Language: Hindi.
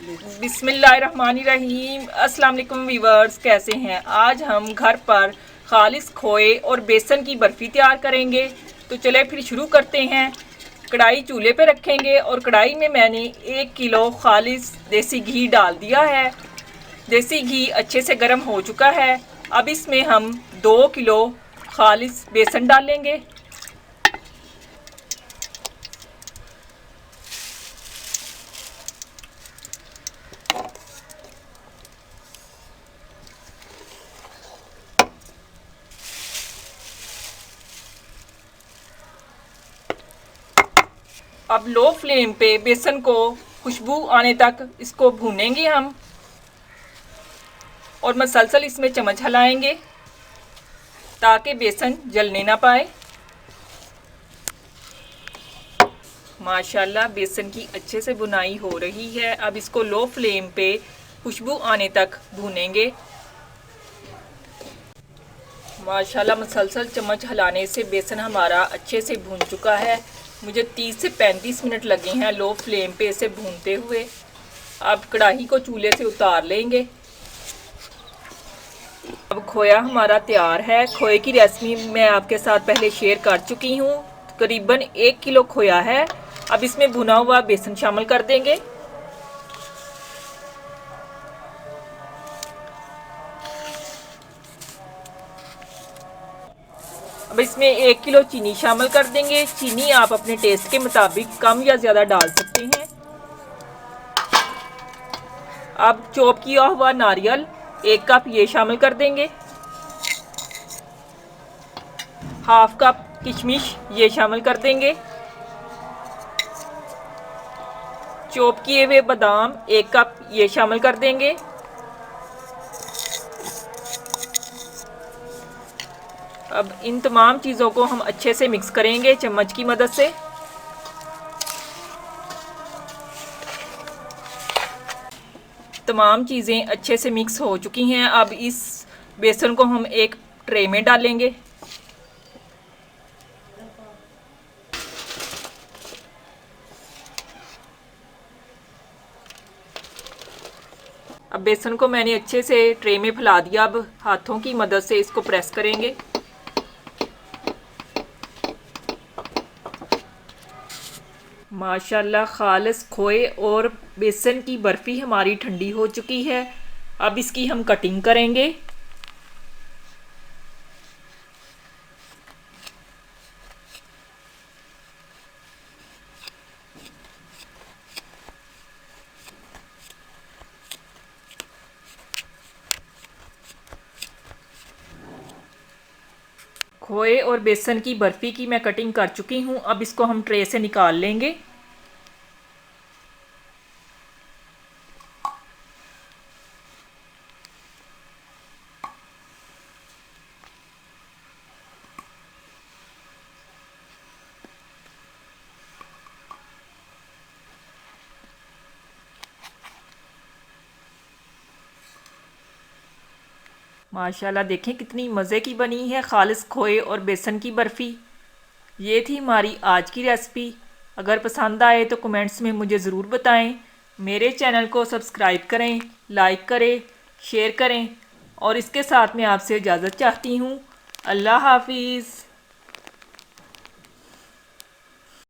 बिस्मिल्लाहिर्रहमानिर्रहीम। अस्सलाम वालेकुम वीवर्स, कैसे हैं? आज हम घर पर खालिस खोए और बेसन की बर्फ़ी तैयार करेंगे। तो चले फिर शुरू करते हैं। कढ़ाई चूल्हे पे रखेंगे और कढ़ाई में मैंने 1 किलो खालिस देसी घी डाल दिया है। देसी घी अच्छे से गर्म हो चुका है। अब इसमें हम 2 किलो खालिस बेसन डालेंगे। अब लो फ्लेम पे बेसन को खुशबू आने तक इसको भूनेंगे हम और मसलसल इसमें चम्मच हिलाएंगे ताकि बेसन जलने ना पाए। माशाल्लाह बेसन की अच्छे से बुनाई हो रही है। अब इसको लो फ्लेम पे खुशबू आने तक भूनेंगे। माशाल्लाह मसलसल चम्मच हिलाने से बेसन हमारा अच्छे से भून चुका है। मुझे 30 से 35 मिनट लगे हैं लो फ्लेम पे इसे भूनते हुए। अब कढ़ाई को चूल्हे से उतार लेंगे। अब खोया हमारा तैयार है। खोए की रेसिपी मैं आपके साथ पहले शेयर कर चुकी हूँ। करीबन 1 किलो खोया है। अब इसमें भुना हुआ बेसन शामिल कर देंगे। अब इसमें 1 किलो चीनी शामिल कर देंगे। चीनी आप अपने टेस्ट के मुताबिक कम या ज़्यादा डाल सकते हैं। अब चॉप किया हुआ नारियल 1 कप ये शामिल कर देंगे। हाफ कप किशमिश ये शामिल कर देंगे। चॉप किए हुए बादाम 1 कप ये शामिल कर देंगे। अब इन तमाम चीज़ों को हम अच्छे से मिक्स करेंगे चम्मच की मदद से। तमाम चीज़ें अच्छे से मिक्स हो चुकी हैं। अब इस बेसन को हम एक ट्रे में डालेंगे। अब बेसन को मैंने अच्छे से ट्रे में फैला दिया। अब हाथों की मदद से इसको प्रेस करेंगे। माशाल्लाह खालिस खोए और बेसन की बर्फ़ी हमारी ठंडी हो चुकी है। अब इसकी हम कटिंग करेंगे। खोए और बेसन की बर्फ़ी की मैं कटिंग कर चुकी हूँ। अब इसको हम ट्रे से निकाल लेंगे। माशाल्लाह देखें कितनी मज़े की बनी है खालिस खोए और बेसन की बर्फ़ी। ये थी हमारी आज की रेसिपी। अगर पसंद आए तो कमेंट्स में मुझे ज़रूर बताएं। मेरे चैनल को सब्सक्राइब करें, लाइक करें, शेयर करें और इसके साथ मैं आपसे इजाज़त चाहती हूँ। अल्लाह हाफिज़।